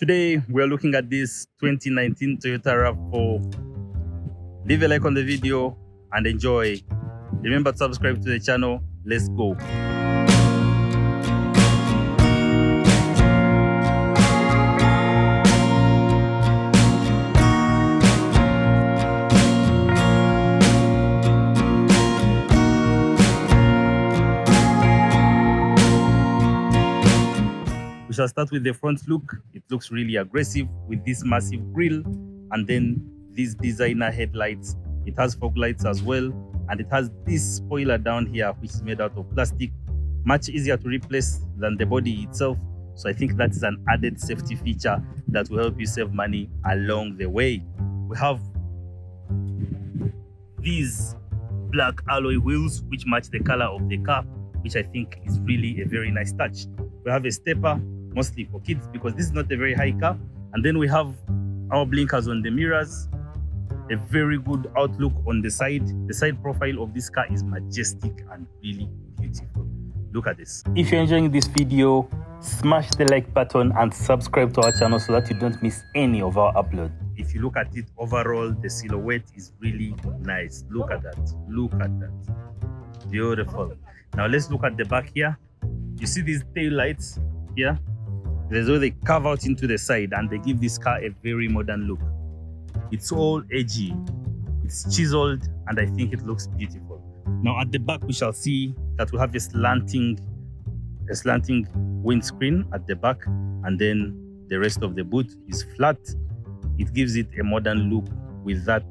Today we're looking at this 2019 Toyota RAV4. Leave a like on the video and enjoy. Remember to subscribe to the channel. Let's go. We shall start with the front look. It looks really aggressive with this massive grille and then these designer headlights. It has fog lights as well, and it has this spoiler down here which is made out of plastic, much easier to replace than the body itself. So I think that is an added safety feature that will help you save money along the way. We have these black alloy wheels which match the color of the car, which I think is really a very nice touch. We have a stepper, mostly for kids because this is not a very high car. And then we have our blinkers on the mirrors, a very good outlook on the side. The side profile of this car is majestic and really beautiful. Look at this. If you're enjoying this video, smash the like button and subscribe to our channel so that you don't miss any of our uploads. If you look at it overall, the silhouette is really nice. Look at that. Look at that. Beautiful. Now let's look at the back here. You see these tail lights here? There's where they carve out into the side and they give this car a very modern look. It's all edgy, it's chiseled, and I think it looks beautiful. Now at the back we shall see that we have a slanting windscreen at the back, and then the rest of the boot is flat. It gives it a modern look with that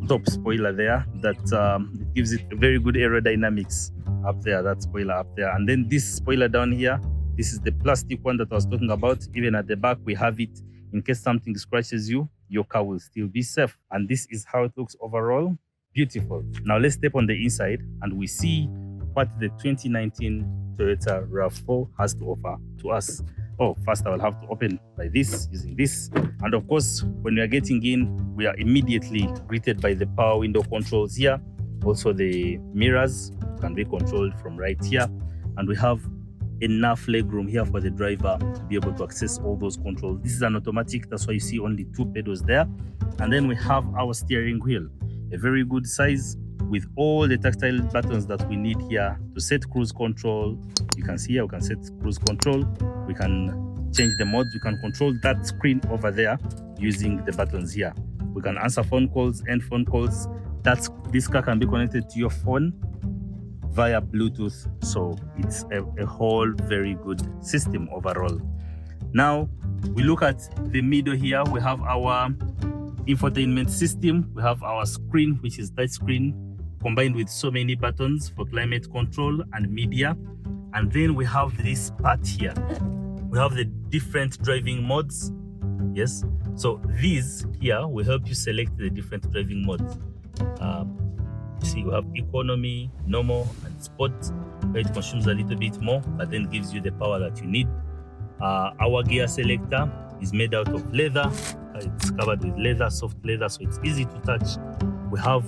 top spoiler there. It gives it a very good aerodynamics up there, that spoiler up there. And then this spoiler down here, this is the plastic one that I was talking about. Even at the back we have it in case something scratches you, your car will still be safe. And this is how it looks overall. Beautiful. Now let's step on the inside and we see what the 2019 Toyota RAV4 has to offer to us. Oh, first I will have to open by this, using this. And of course, when we are getting in, we are immediately greeted by the power window controls here. Also the mirrors can be controlled from right here. And we have enough legroom here for the driver to be able to access all those controls. This is an automatic, that's why you see only 2 pedals there. And then we have our steering wheel, a very good size with all the tactile buttons that we need here to set cruise control. You can see here we can set cruise control, we can change the modes, we can control that screen over there using the buttons here. We can answer phone calls, end phone calls. This car can be connected to your phone via Bluetooth, so it's a whole very good system overall. Now we look at the middle here. We have our infotainment system, we have our screen which is touch screen combined with so many buttons for climate control and media. And then we have this part here, we have the different driving modes. Yes, so these here will help you select the different driving modes. See, you have economy, normal, and sport, where it consumes a little bit more, but then gives you the power that you need. Our gear selector is made out of leather. It's covered with leather, soft leather, so it's easy to touch. We have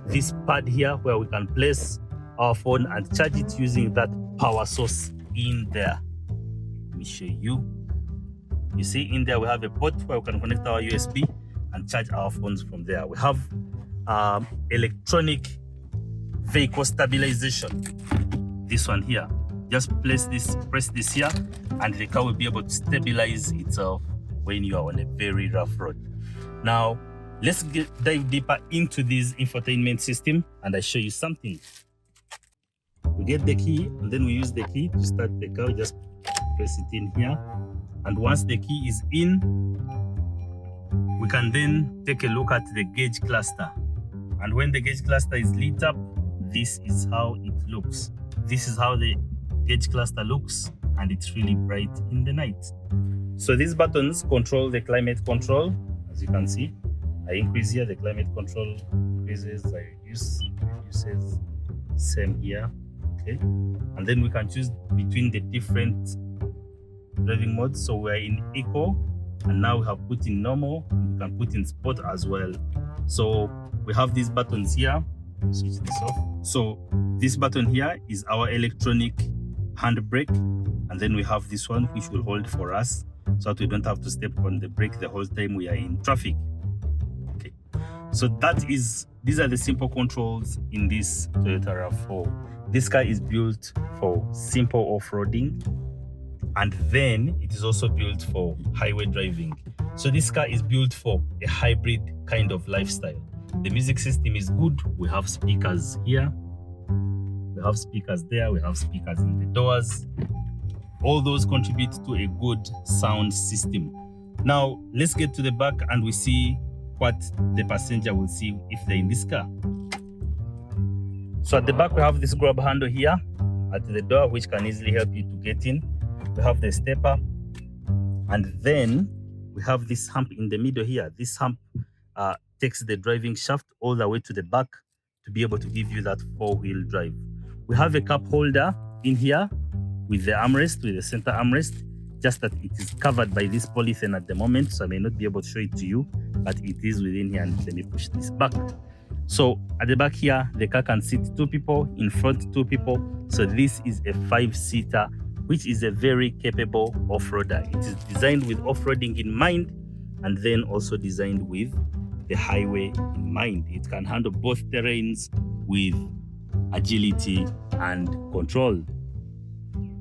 this pad here where we can place our phone and charge it using that power source in there. Let me show you. You see in there we have a port where we can connect our USB and charge our phones from there. We have electronic vehicle stabilization. This one here, just press this here and the car will be able to stabilize itself when you are on a very rough road. Now let's dive deeper into this infotainment system and I show you something. We get the key and then we use the key to start the car. We just press it in here, and once the key is in, we can then take a look at the gauge cluster. And when the gauge cluster is lit up, this is how it looks. This is how the gauge cluster looks, and it's really bright in the night. So these buttons control the climate control. As you can see, I increase here, the climate control increases, I reduces, same here. Okay, and then we can choose between the different driving modes. So we're in eco, and now we have put in normal, we can put in sport as well. So we have these buttons here. Switch this off. So this button here is our electronic handbrake, and then we have this one which will hold for us so that we don't have to step on the brake the whole time we are in traffic. Okay, so these are the simple controls in this Toyota RAV4. This car is built for simple off-roading, and then it is also built for highway driving. So this car is built for a hybrid kind of lifestyle. The music system is good. We have speakers here, we have speakers there, we have speakers in the doors. All those contribute to a good sound system. Now let's get to the back and we see what the passenger will see if they're in this car. So at the back we have this grab handle here at the door, which can easily help you to get in. We have the stepper, and then we have this hump in the middle here. This hump takes the driving shaft all the way to the back to be able to give you that four-wheel drive. We have a cup holder in here with the armrest, with the center armrest, just that it is covered by this polythene at the moment, so I may not be able to show it to you, but it is within here. And let me push this back. So at the back here, the car can sit 2 people, in front 2 people. So this is a 5-seater, which is a very capable off-roader. It is designed with off-roading in mind, and then also designed with the highway in mind. It can handle both terrains with agility and control.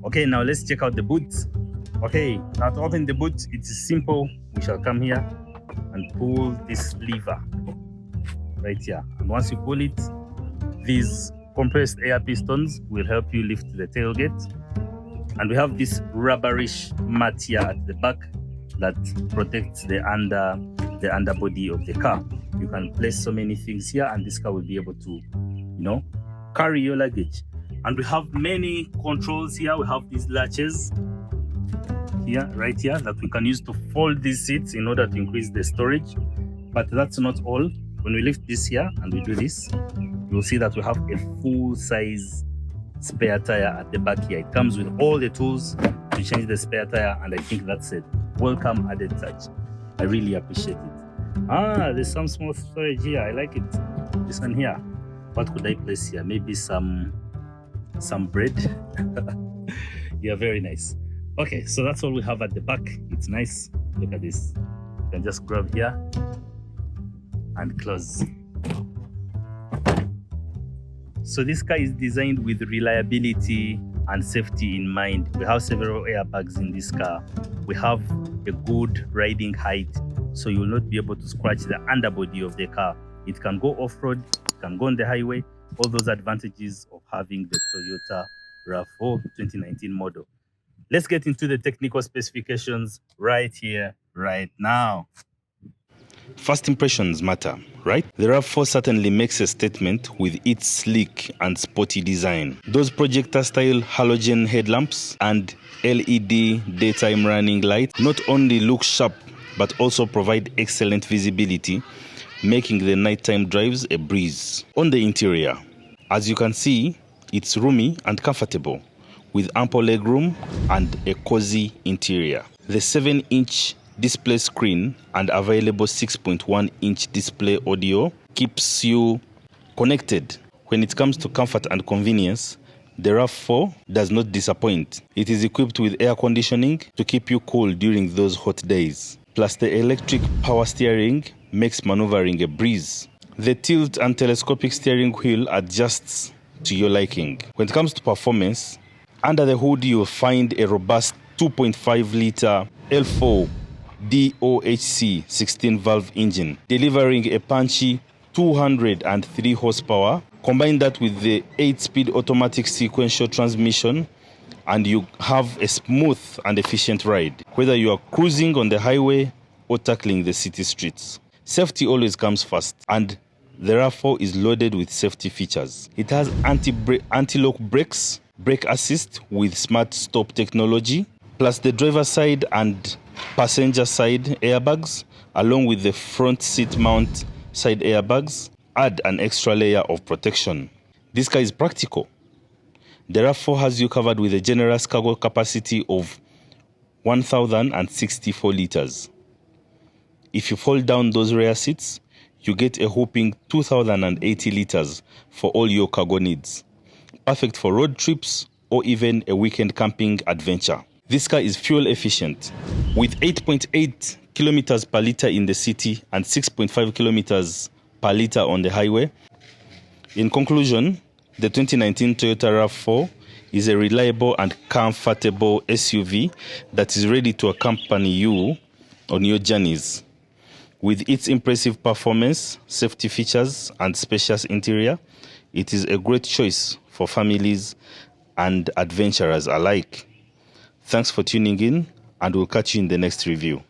Okay, now let's check out the boot. Okay, now to open the boot, it is simple. We shall come here and pull this lever right here. And once you pull it, these compressed air pistons will help you lift the tailgate. And we have this rubberish mat here at the back that protects the underbody of the car. You can place so many things here, and this car will be able to, carry your luggage. And we have many controls here. We have these latches here, right here, that we can use to fold these seats in order to increase the storage. But that's not all. When we lift this here and we do this, you'll see that we have a full-size spare tire at the back here. It comes with all the tools to change the spare tire, and I think that's it. Welcome added touch. I really appreciate it. There's some small storage here. I like it. This one here. What could I place here? Maybe some bread. Yeah, very nice. Okay, so that's all we have at the back. It's nice. Look at this. You can just grab here and close. So this car is designed with reliability and safety in mind. We have several airbags in this car. We have a good riding height, so you will not be able to scratch the underbody of the car. It can go off-road, it can go on the highway. All those advantages of having the Toyota RAV4 2019 model. Let's get into the technical specifications right here, right now. First impressions matter, right? The RAV4 certainly makes a statement with its sleek and sporty design. Those projector-style halogen headlamps and LED daytime running lights not only look sharp, but also provide excellent visibility, making the nighttime drives a breeze. On the interior, as you can see, it's roomy and comfortable, with ample legroom and a cozy interior. The 7-inch display screen and available 6.1-inch display audio keeps you connected. When it comes to comfort and convenience, the RAV4 does not disappoint. It is equipped with air conditioning to keep you cool during those hot days. Plus, the electric power steering makes maneuvering a breeze. The tilt and telescopic steering wheel adjusts to your liking. When it comes to performance, under the hood you'll find a robust 2.5-liter L4 DOHC 16-valve engine, delivering a punchy 203 horsepower. Combine that with the 8-speed automatic sequential transmission, and you have a smooth and efficient ride, whether you are cruising on the highway or tackling the city streets. Safety always comes first, and the RAV4 is loaded with safety features. It has anti-lock brakes, brake assist with smart stop technology, plus the driver side and passenger side airbags, along with the front seat mount side airbags, add an extra layer of protection. This car is practical. The RAV4 has you covered with a generous cargo capacity of 1,064 liters. If you fold down those rear seats, you get a whopping 2,080 liters for all your cargo needs. Perfect for road trips or even a weekend camping adventure. This car is fuel efficient with 8.8 kilometers per liter in the city and 6.5 kilometers per liter on the highway. In conclusion, the 2019 Toyota RAV4 is a reliable and comfortable SUV that is ready to accompany you on your journeys. With its impressive performance, safety features, and spacious interior, it is a great choice for families and adventurers alike. Thanks for tuning in, and we'll catch you in the next review.